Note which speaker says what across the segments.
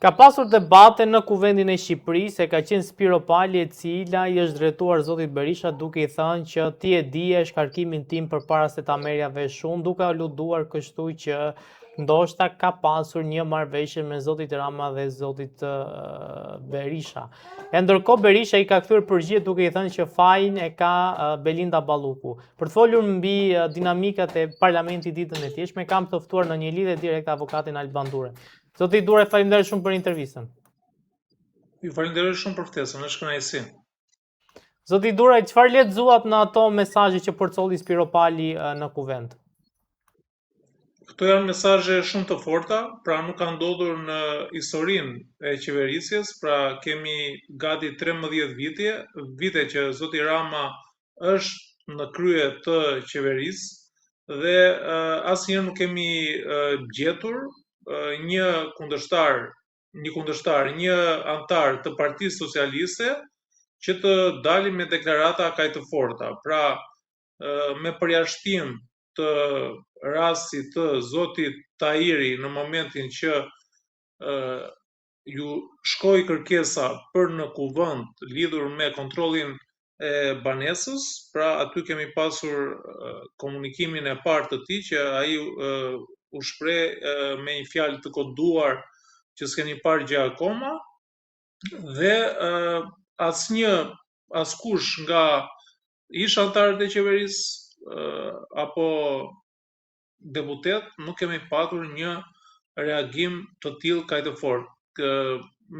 Speaker 1: Ka pasur debate në Kuvendin e Shqipërisë, ka qenë Spiro Pali e cila i është drejtuar zotit Berisha duke i thënë që ti e dije shkarkimin tim përpara se ta merrja vesh shumë, duke aluduar kështu që ndoshta ka pasur një marrëveshje me zotit Rama dhe zotit Berisha. E ndërkohë Berisha i ka kthyer përgjigje duke i thënë që fajin e ka Belinda Balluku. Për të folur mbi dinamikat e parlamentit ditën e tjeshme, kam të ftuar në një lidhje direkt avokatin Alban Dure. Zoti Dure, faleminderit shumë për intervistën.
Speaker 2: Ju falenderoj shumë për ftesën, është kënaqësi.
Speaker 1: Zoti Dure, çfarë lexuat në ato mesazhe që përcolli Spiro Pali në kuvent?
Speaker 2: Këto janë mesazhe shumë të forta, pra nuk ka ndodhur në historinë e qeverisjes, pra kemi gati 13 vite që zoti Rama është në krye të qeverisë dhe asnjëherë nuk kemi gjetur një antar të Partisë Socialiste që të dalin me deklarata kaq të forta. Pra, me përjashtim të rastit të zotit Tahiri në momentin që ju shkoi kërkesa për në kuvend lidhur me kontrollin e banesës, pra aty kemi pasur komunikimin e parë të tij që ai u shpreh me një fjalë të koduar që s'keni parë gjë akoma, dhe askush nga ish antarët e qeverisë apo deputet nuk kemi patur një reagim të tillë kaq të fortë,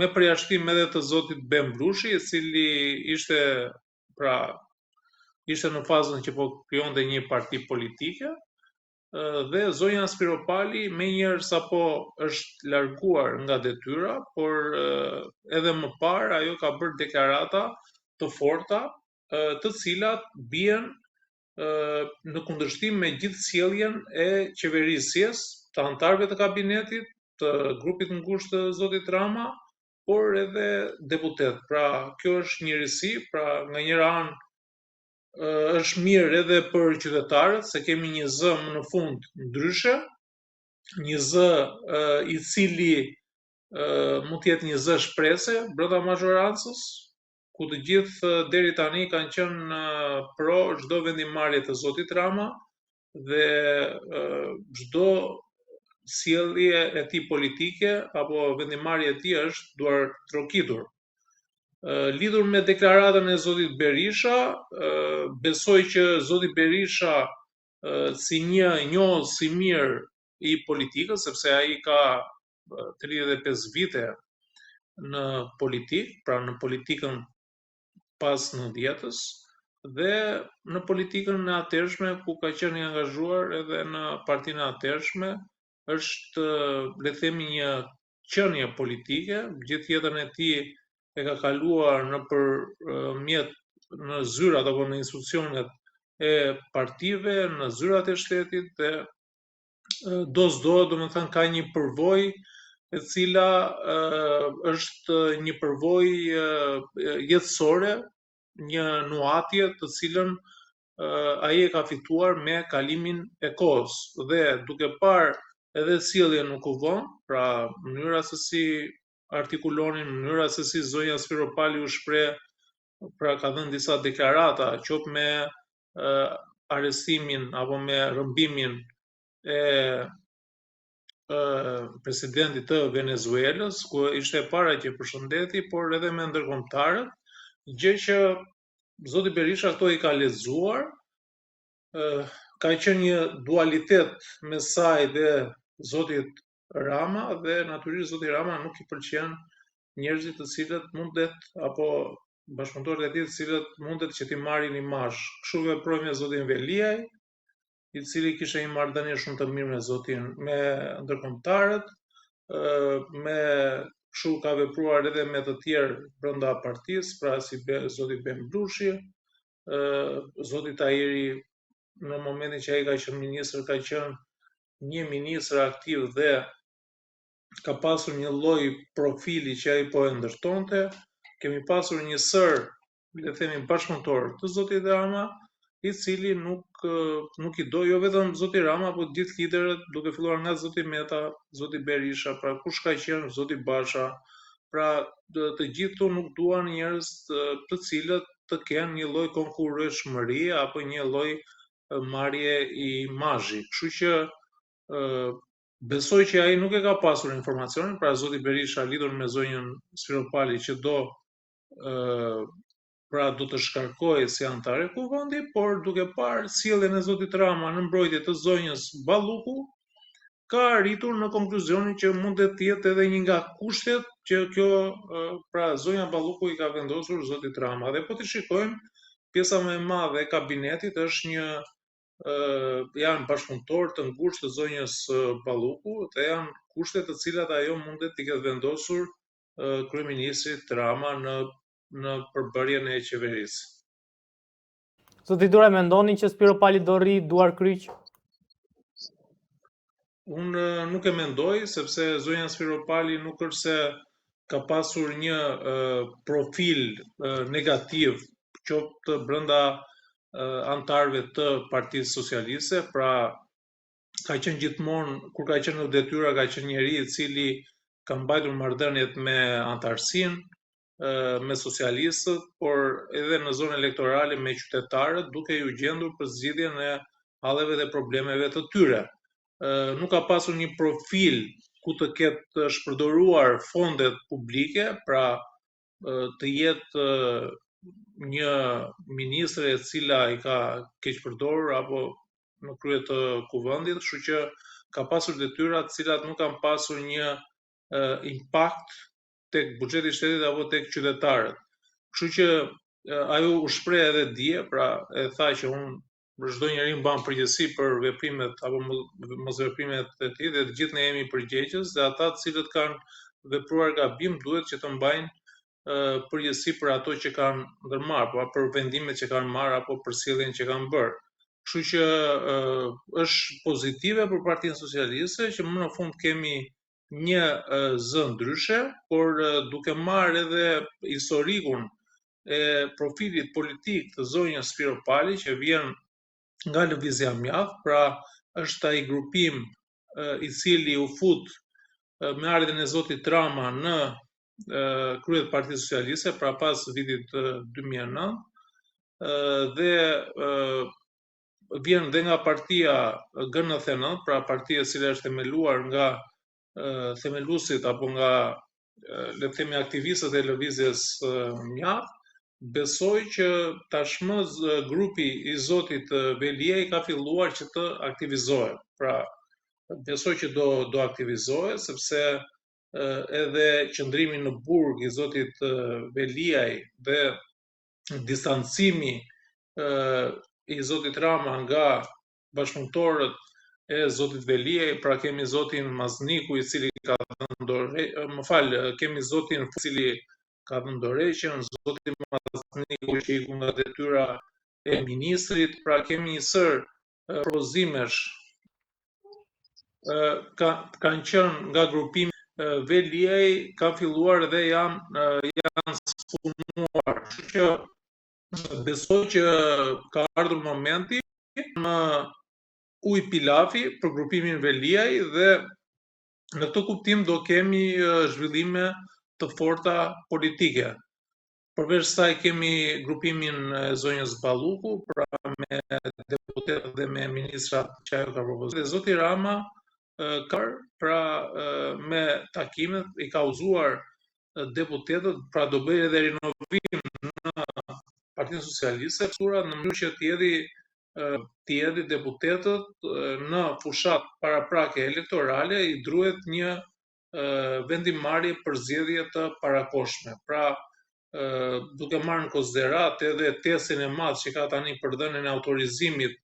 Speaker 2: me përjashtim edhe të zotit Bembrushi, i cili ishte në fazën që po krijonte një parti politike, dhe zonja Spiro Pali menjëherë sapo është larguar nga detyra, por edhe më parë ajo ka bërë deklarata të forta, të cilat bien në kundërshtim me gjithë sjelljen e qeverisjes, të antarëve të kabinetit, të grupit ngushtë të zotit Rama, por edhe deputet. Pra, kjo është njërisi, pra nga njëra anë është mirë edhe për qytetarët, se kemi një zë më në fund ndryshe, një zë i cili mund të jetë një zë shprese brenda mazhorancës, ku të gjithë deri tani kanë qenë pro çdo vendimarrje të zotit Rama dhe çdo sjellje e tij politike apo vendimarrje e tij është duar trokitur. Lidhur me deklaratën e zotit Berisha, besoj që zoti Berisha si një njohës i mirë i politikës, sepse ai ka 35 vite në politikë, pra në politikën pas 90-s, dhe në politikën e atërshme ku ka qenë i angazhuar edhe në partinë e atërshme, është le të themi një qenie politike, gjithë jetën e tij e ka kaluar në zyrat apo në institucionet e partive, në zyrat e shtetit, dhe domethënë ka një përvojë e cila është një përvojë jetësore, një nuhatje të cilën ai e ka fituar me kalimin e kohës, dhe duke parë edhe sjelljen në kuvend, pra mënyra se si artikulonin, mënyra se si zonja Spiro Pali u shpreh, pra ka dhënë disa deklarata, qoftë me arrestimin apo me rrëmbimin e presidentit të Venezuelës, ku ishte para që përshëndeti, por edhe me ndërkombëtarët, gjë që zoti Berisha këto i ka lexuar, ka qenë një dualitet mes saj dhe zotit Rama, dhe natyrisht zoti Rama nuk i pëlqen njerëzit të cilët mundet, apo bashkëpunëtorët e tij të cilët mundet që t'i marrin imazh. Kështu veproi me zotin Veliaj, i cili kishte një marrëdhënie shumë të mirë me ndërkombëtarët, kështu ka vepruar edhe me të tjerë brenda partisë, pra si zoti Bembrushi, zoti Tahiri në momentin që ai ka qenë ministër, ka qenë një ministër aktiv dhe ka pasur një lloj profili që ai po e ndërtonte. Kemi pasur një sër, le të themi, bashkëpunëtor të zotit Rama, i cili nuk i do jo vetëm zoti Rama, por gjithë liderët, duke filluar nga zoti Meta, zoti Berisha, pra kush ka qenë zoti Basha, pra të gjithë këtu nuk duan njerëz të cilët të kenë një lloj konkurrueshmërie apo një lloj marrje imazhi. Kështu që besoj që ai nuk e ka pasur informacionin, pra zoti Berisha lidhur me zonjën Spiropali që pra do të shkarkoj si antar e kuvendit, por duke parë sjelljen e zotit Rama në mbrojtje të zonjës Balluku, ka arritur në konkluzionin që mund të jetë edhe një nga kushtet që kjo pra zonja Balluku i ka vendosur zotit Rama. Dhe po të shikojmë, pjesa më e madhe e kabinetit është janë bashkëpunëtorë të ngushtë të zonjës Balluku dhe janë kushte të cilat ajo mundet t'i ketë vendosur kryeministrit Rama në përbërjen e qeverisë.
Speaker 1: Zoti Duraj, mendoni që Spiro Pali do rri duar kryq?
Speaker 2: Unë nuk e mendoj, sepse zonja Spiro Pali nuk është se ka pasur një profil negativ, qoftë brenda antarëve të Partisë Socialiste, pra ka qenë gjithmonë, kur ka qenë në detyra, ka qenë njeri i cili ka mbajtur marrëdhëniet me antarësinë, me socialistët, por edhe në zonë elektorale me qytetarët, duke ju gjendur për zgjidhjen e halleve dhe problemeve të tyre. Nuk ka pasur një profil ku të ketë shpërdoruar fondet publike, pra të jetë një ministre e cila i ka keq përdorur apo në krye të kuvendit, kështu që ka pasur detyra të cilat nuk kanë pasur një impakt tek buxheti i shtetit apo tek qytetarët. Kështu që ajo u shpreh edhe dje, pra e tha që unë çdo njeri mban përgjegjësi për veprimet apo mosveprimet e tij dhe të gjithë ne jemi përgjegjës dhe ata të cilët kanë vepruar gabim duhet që të mbajnë përgjegjësi për ato që kanë ndërmarrë, po për vendimet që kanë marrë apo për sjelljen që kanë bërë. Kështu që është pozitive për Partinë Socialiste që më në fund kemi një zë ndryshe, por duke marrë edhe historikun e profilit politik të zonjës Spiro Pali, që vjen nga lëvizja mjaft, pra është ai grupim i cili u fut me ardhin e zotit Rama në krye të Partisë Socialiste, pra pas vitit 2009, dhe vjen dhe nga partia GNTH, pra partia e cila është themeluar nga themeluesit apo nga le të themi aktivistët e lëvizjes mjaft. Besoj që tashmë grupi i zotit Veliaj ka filluar që të aktivizohet. Pra, besoj që do aktivizohet, sepse edhe qëndrimi në burg i zotit Veliaj dhe distancimi i zotit Rama nga bashkëpunëtorët e zotit Veliaj, pra kemi zotin Mazniku i cili ka dhënë kemi zotin i cili ka dhënë dorëheqjen, zoti Mazniku që iku nga detyra e ministrit, pra kemi një sër propozimesh kanë qenë nga grupimi Veliaj, ka filluar dhe janë spunuar. Kështu që besoj që ka ardhur momenti në ujë pilafi për grupimin Veliaj dhe në këtë kuptim do kemi zhvillime të forta politike. Përveç saj kemi grupimin e zonjës Balluku, pra me deputetët dhe me ministrat që ajo ka propozuar. Dhe zoti Rama pra me takimet i ka uzuar deputetët, pra do bëjë edhe rinovim në Partinë Socialiste, në mënyrë që të jedhi deputetët në fushat paraprake elektorale i druhet një vendimarrje për zgjedhje të parakohshme. Pra, duke marrë në konsiderat edhe testin e madh që ka tani për dhënien e autorizimit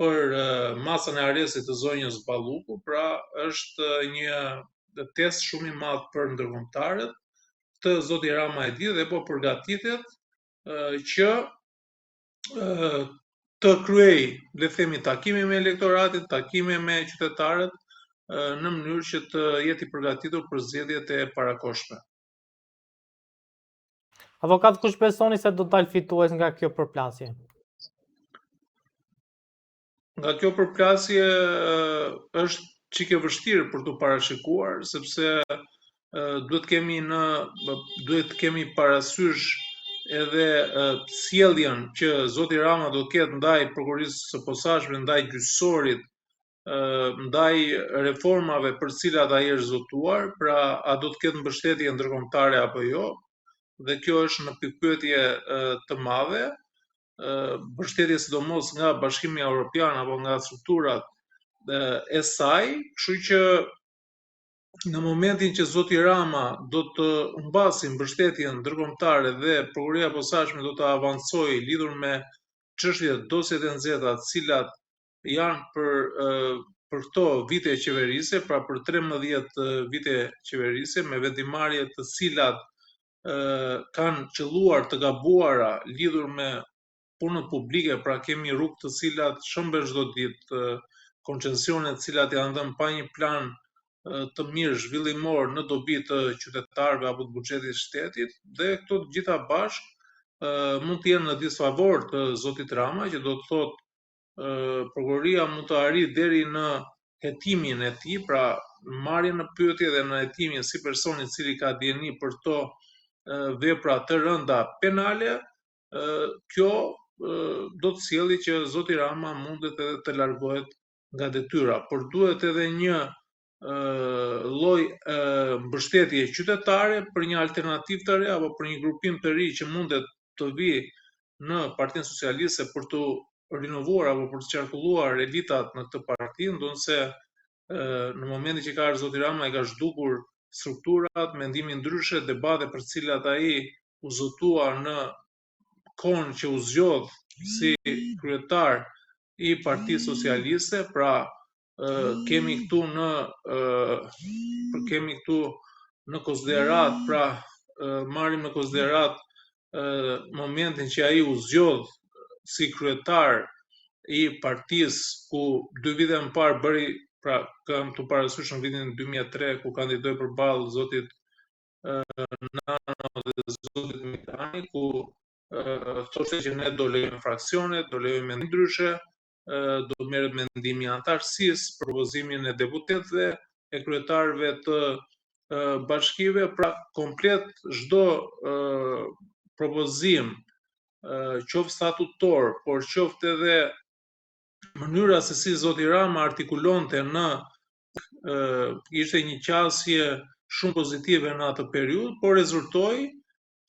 Speaker 2: për masën e arrestit të zonjës Balluku, pra është një test shumë i madh për ndërkombëtarët. Këtë zoti Rama e di dhe po përgatitet që të kryej, le të themi, takime me elektoratin, takime me qytetarët, në mënyrë që të jetë i përgatitur për zgjedhjet e parakohshme.
Speaker 1: Avokat, kush besoni se do dalë fitues nga kjo përplasje?
Speaker 2: Nga kjo përplasje është çike vështirë për të parashikuar, sepse duhet kemi parasysh edhe sjelljen që zoti Rama do të ketë ndaj prokurorisë së posaçme, ndaj gjyqësorit, ndaj reformave për cilat ai është zotuar, pra a do të ketë mbështetje ndërkombëtare apo jo, dhe kjo është në pikpyetje të madhe, mbështetje sidomos nga Bashkimi Evropian apo nga strukturat e saj, kështu që në momentin që zoti Rama do të mbasi mbështetjen ndërkombëtare dhe prokuroria e posaçme do të avancojë lidhur me çështjet, dosjet e nxehta, të cilat janë për këto vite qeverise, pra për 13 vite qeverise, me vendimarrje të cilat kanë qelluar të gabuara lidhur me punët publike, pra kemi rrugë të cilat shëmben çdo ditë, koncesione të cilat janë dhënë pa një plan të mirë zhvillimor në dobi të qytetarëve apo të buxhetit të shtetit, dhe këto të gjitha bashkë mund të jenë në disfavor të zotit Rama, që do të thotë prokuroria mund të arrijë deri në hetimin e tij, pra marrjen në pyetje dhe në hetimin si personi i cili ka dieni për to vepra të rënda penale. Kjo do të sjellë që zoti Rama mundet edhe të largohet nga detyra, por duhet edhe një lloj mbështetje qytetare për një alternativë të re apo për një grupim të ri që mundet të vijë në Partinë Socialiste për të rinovuar apo për të qarkulluar elitat në këtë parti, ndonse në momentin që ka ardhur zoti Rama i ka zhdukur strukturat, mendime ndryshe, debate për të cilat ai u zotua në kohën që u zgjodh si kryetar i Partisë Socialiste, pra kemi këtu në konsiderat, pra marrim në konsiderat momentin që ai u zgjodh si kryetar i partisë, ku 2 vite më parë bëri, pra kam të parasysh në vitin 2003 ku kandidoi përballë zotit Nano dhe zotit Mitani, ku thoshte që ne do lejojmë fraksionet, do lejojmë mendime ndryshe, do merret mendimi i antarësisë, propozimin e deputetëve, e kryetarëve të bashkive, pra komplet çdo propozim, qoftë statutor, por qoftë edhe mënyra se si zoti Rama artikulonte ishte një qasje shumë pozitive në atë periudhë, por rezultoi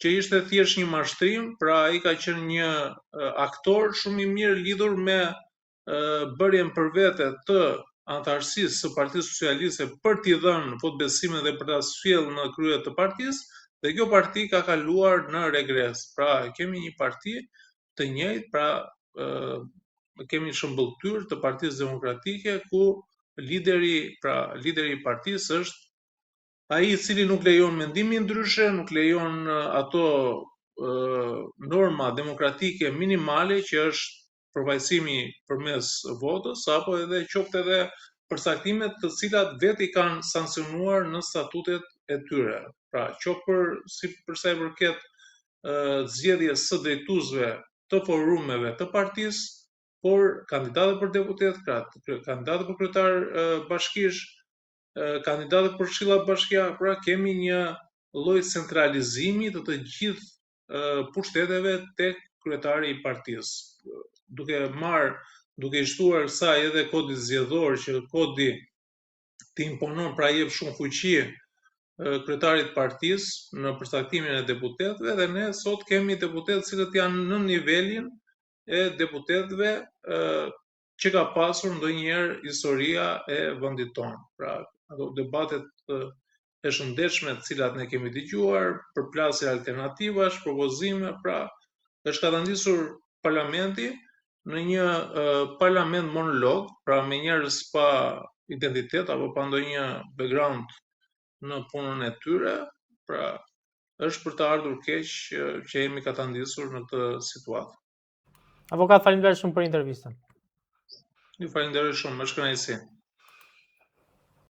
Speaker 2: që ishte thjesht një mashtrim, pra ai ka qenë një aktor shumë i mirë lidhur me bërjen për vete të antarësisë së Partisë Socialiste për t'i dhënë votbesimin dhe për ta sjellë në krye të partisë, dhe kjo parti ka kaluar në regres. Pra kemi një parti të njëjtë, pra kemi shëmbëlltyr të Partisë Demokratike, ku lideri i partisë është ai i cili nuk lejon mendimin ndryshe, nuk lejon ato norma demokratike minimale që është përfaqësimi përmes votës, apo edhe qoftë edhe përcaktimet të cilat vetë i kanë sankcionuar në statutet e tyre. Pra, qoftë për sa i përket zgjedhjes së drejtuesve të forumeve të partisë, por kandidatët për deputet, kandidatët për kryetar bashkish, kandidatët për këshilla bashkiake, pra kemi një lloj centralizimi të të gjithë pushteteve tek kryetari i partisë, duke i shtuar kësaj edhe kodi zgjedhor, që kodi të imponon, pra jep shumë fuqi kryetarit të partisë në përcaktimin e deputetëve, dhe ne sot kemi deputetë cilët janë në nivelin e deputetëve që ka pasur ndonjëherë historia e vendit tonë. Pra, ato debatet e shëndetshme të cilat ne kemi dëgjuar, përplasje alternativash, propozime, pra është katandisur parlamenti në një parlament monolog, pra me njerëz pa identitet apo pa ndonjë background në punën e tyre, pra është për të ardhur keq që jemi katandisur në këtë situatë.
Speaker 1: Avokat, faleminderit shumë për intervistën.
Speaker 2: Ju falenderoj shumë, më është kënaqësi.